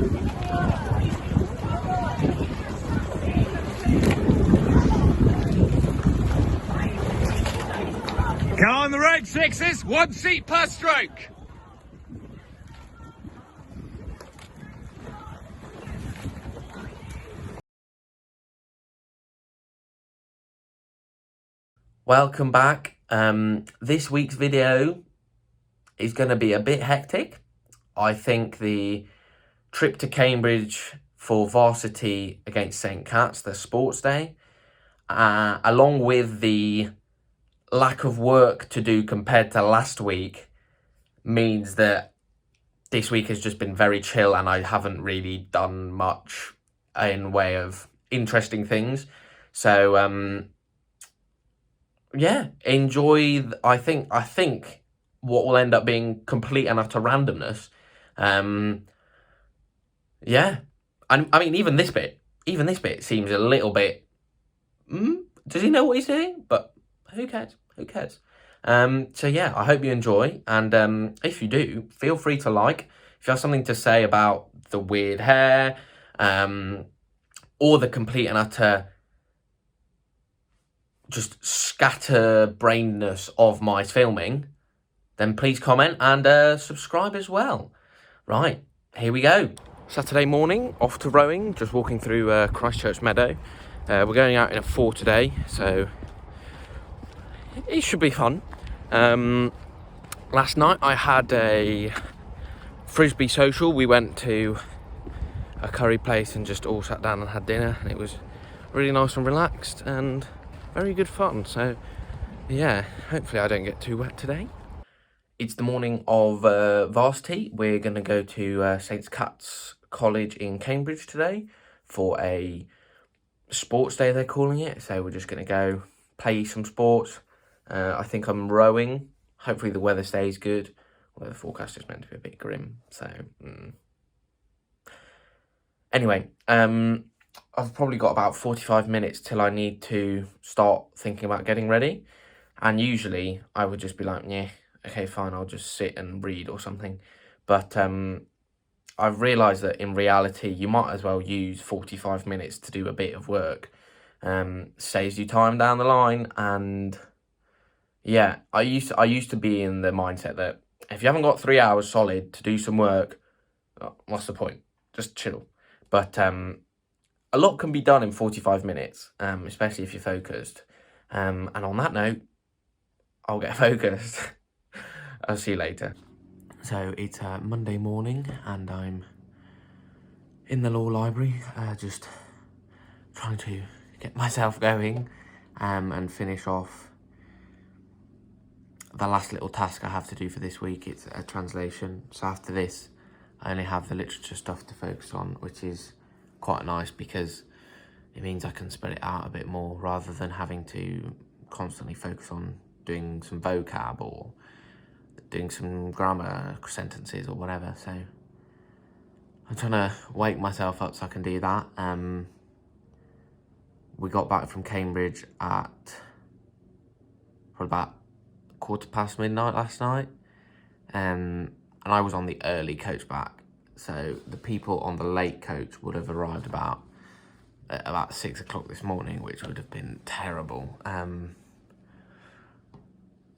Come on the road, sixes, 1 seat per stroke. Welcome back. This week's video is going to be a bit hectic. I think the trip to Cambridge for Varsity against St Cat's, the sports day, along with the lack of work to do compared to last week, means that this week has just been very chill and I haven't really done much in way of interesting things. So, yeah, enjoy. I think what will end up being complete and utter randomness. Yeah, and I mean, even this bit seems a little bit. Does he know what he's doing? But who cares? Who cares? So yeah, I hope you enjoy, and if you do, feel free to like. If you have something to say about the weird hair, or the complete and utter just scatterbrainedness of my filming, then please comment and subscribe as well. Right, here we go. Saturday morning, off to rowing, just walking through Christchurch Meadow. We're going out in a 4 today, so it should be fun. Last night I had a frisbee social. We went to a curry place and just all sat down and had dinner, and it was really nice and relaxed and very good fun. So yeah, hopefully I don't get too wet today. It's the morning of Varsity. We're going to go to St Cat's College in Cambridge today for a sports day, they're calling it. So we're just going to go play some sports. I think I'm rowing. Hopefully the weather stays good. Although the forecast is meant to be a bit grim. So, Anyway, I've probably got about 45 minutes till I need to start thinking about getting ready. And usually I would just be like, yeah, okay, fine, I'll just sit and read or something. But I've realised that in reality, you might as well use 45 minutes to do a bit of work. Saves you time down the line. And yeah, I used to be in the mindset that if you haven't got 3 hours solid to do some work, what's the point? Just chill. But a lot can be done in 45 minutes, especially if you're focused. And on that note, I'll get focused. I'll see you later. So it's Monday morning and I'm in the law library, just trying to get myself going and finish off the last little task I have to do for this week. It's a translation. So after this, I only have the literature stuff to focus on, which is quite nice because it means I can spread it out a bit more rather than having to constantly focus on doing some vocab or doing some grammar sentences or whatever. So I'm trying to wake myself up so I can do that. We got back from Cambridge at probably about midnight last night, and I was on the early coach back, so the people on the late coach would have arrived about 6 o'clock this morning, which would have been terrible.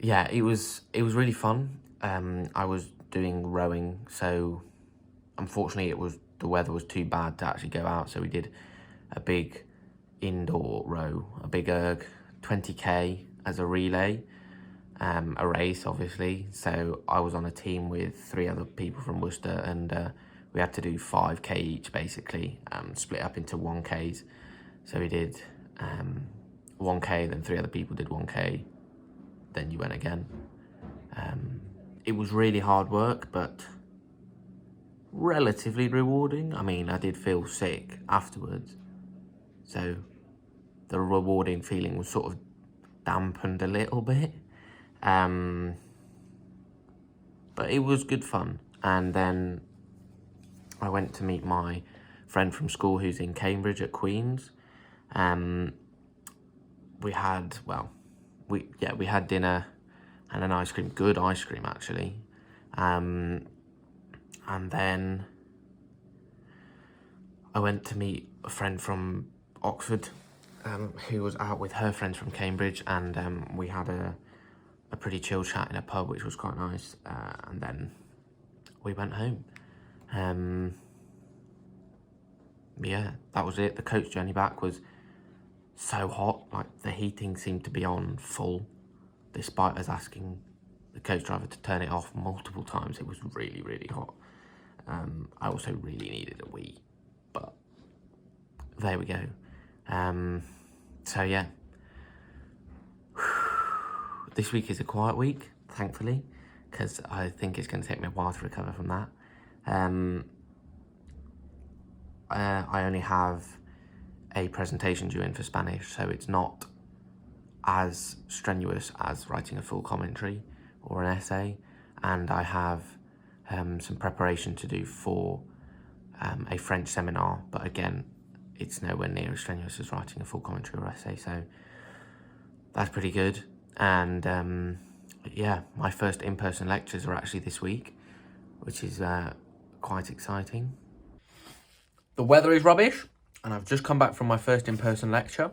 Yeah, it was really fun. I was doing rowing, so unfortunately the weather was too bad to actually go out, so we did a big indoor row, a big erg, 20k as a relay, a race obviously. So I was on a team with 3 other people from Worcester, and we had to do 5k each basically, split up into 1ks. So we did 1k, then 3 other people did 1k, then you went again. It was really hard work, but relatively rewarding. I mean, I did feel sick afterwards, so the rewarding feeling was sort of dampened a little bit. But it was good fun. And then I went to meet my friend from school who's in Cambridge at Queen's. We had dinner and an ice cream, good ice cream actually. And then I went to meet a friend from Oxford who was out with her friends from Cambridge, and we had a pretty chill chat in a pub, which was quite nice, and then we went home. Yeah, that was it. The coach journey back was so hot, like the heating seemed to be on full, despite us asking the coach driver to turn it off multiple times. It was really, really hot. I also really needed a wee, but there we go. So yeah, this week is a quiet week, thankfully, because I think it's going to take me a while to recover from that. I only have a presentation due in for Spanish, so it's not as strenuous as writing a full commentary or an essay, and I have some preparation to do for a French seminar, but again, it's nowhere near as strenuous as writing a full commentary or essay, so that's pretty good. And yeah, my first in-person lectures are actually this week, which is quite exciting. The weather is rubbish, and I've just come back from my first in-person lecture.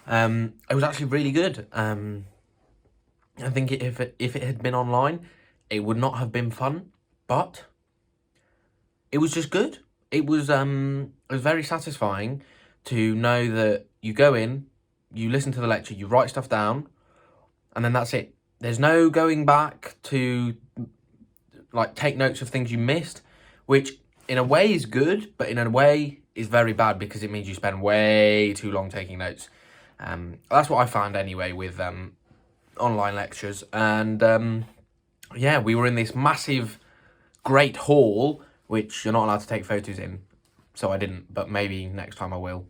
It was actually really good. I think if it had been online, it would not have been fun, but it was just good. It was very satisfying to know that you go in, you listen to the lecture, you write stuff down, and then that's it. There's no going back to like take notes of things you missed, which in a way is good, but in a way is very bad because it means you spend way too long taking notes. That's what I found anyway with online lectures. And yeah, we were in this massive, great hall, which you're not allowed to take photos in. So I didn't, but maybe next time I will.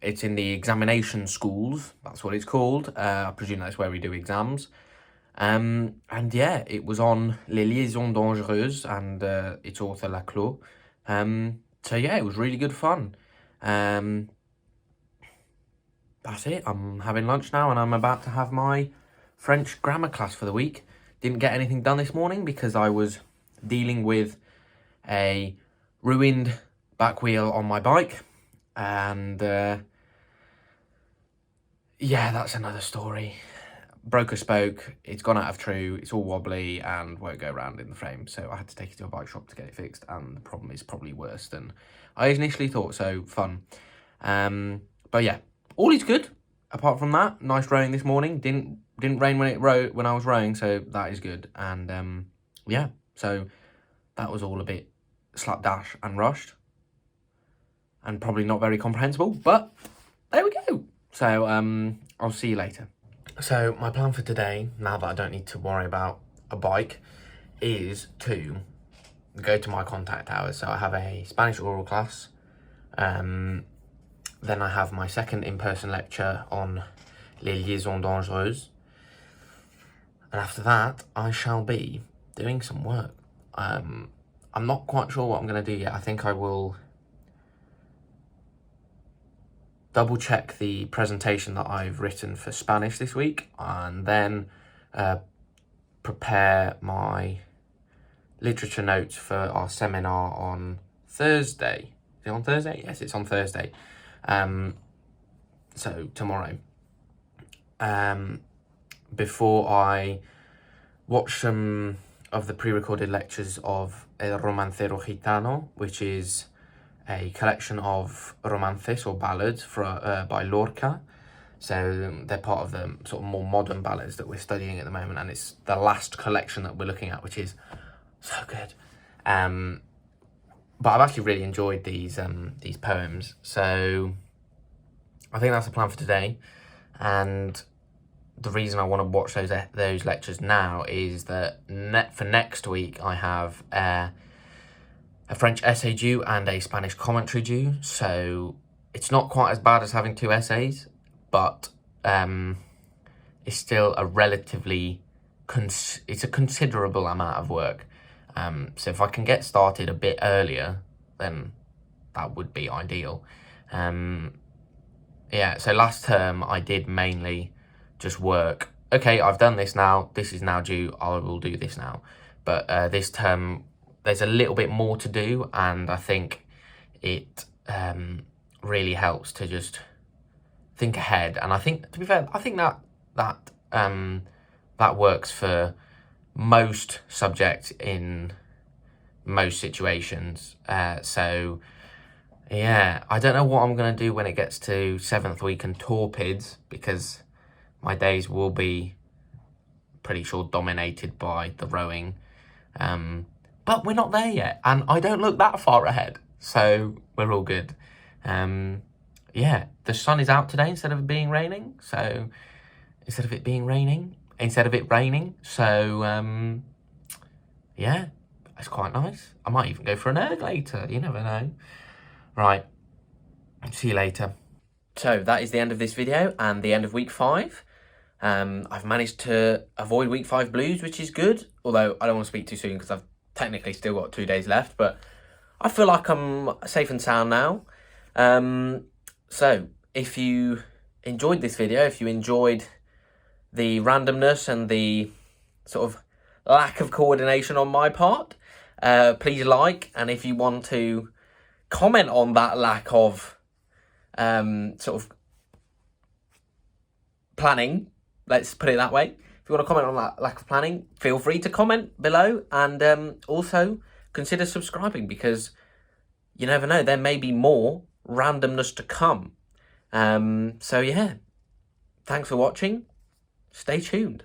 It's in the examination schools, that's what it's called. I presume that's where we do exams. And yeah, it was on Les Liaisons Dangereuses and its author Laclos. So yeah, it was really good fun. That's it. I'm having lunch now and I'm about to have my French grammar class for the week. Didn't get anything done this morning because I was dealing with a ruined back wheel on my bike. And yeah, that's another story. Broke a spoke, it's gone out of true, it's all wobbly and won't go around in the frame. So I had to take it to a bike shop to get it fixed, and the problem is probably worse than I initially thought, so fun. But yeah, all is good. Apart from that, nice rowing this morning. Didn't rain when I was rowing, so that is good. And yeah, so that was all a bit slapdash and rushed. And probably not very comprehensible, but there we go. So I'll see you later. So my plan for today, now that I don't need to worry about a bike, is to go to my contact hours. So I have a Spanish oral class, then I have my second in-person lecture on Les Liaisons Dangereuses, and after that I shall be doing some work. I'm not quite sure what I'm going to do yet. I think I will double check the presentation that I've written for Spanish this week, and then prepare my literature notes for our seminar on Thursday. Is it on Thursday? Yes, it's on Thursday. So tomorrow. Before I watch some of the pre-recorded lectures of El Romancero Gitano, which is a collection of romances or ballads by Lorca. So they're part of the sort of more modern ballads that we're studying at the moment, and it's the last collection that we're looking at, which is so good. But I've actually really enjoyed these poems, so I think that's the plan for today. And the reason I want to watch those lectures now is that for next week I have a French essay due and a Spanish commentary due, so it's not quite as bad as having two essays, but it's still a relatively it's a considerable amount of work. So if I can get started a bit earlier, then that would be ideal. Yeah, so last term I did mainly just work. Okay, I've done this now, this is now due, I will do this now. But this term, there's a little bit more to do, and I think it really helps to just think ahead. And I think, to be fair, I think that works for most subjects in most situations. So yeah, I don't know what I'm going to do when it gets to 7th week and torpids, because my days will be pretty sure dominated by the rowing. But we're not there yet, and I don't look that far ahead, so we're all good. Yeah, the sun is out today instead of it being raining, so instead of it raining, so yeah, it's quite nice. I might even go for an erg later, you never know. Right, see you later. So that is the end of this video and the end of week 5. I've managed to avoid week 5 blues, which is good, although I don't want to speak too soon because I've technically still got 2 days left, but I feel like I'm safe and sound now. So if you enjoyed this video, if you enjoyed the randomness and the sort of lack of coordination on my part, please like, and if you want to comment on that lack of sort of planning, let's put it that way. If you want to comment on that lack of planning, feel free to comment below, and also consider subscribing, because you never know, there may be more randomness to come. So yeah, thanks for watching. Stay tuned.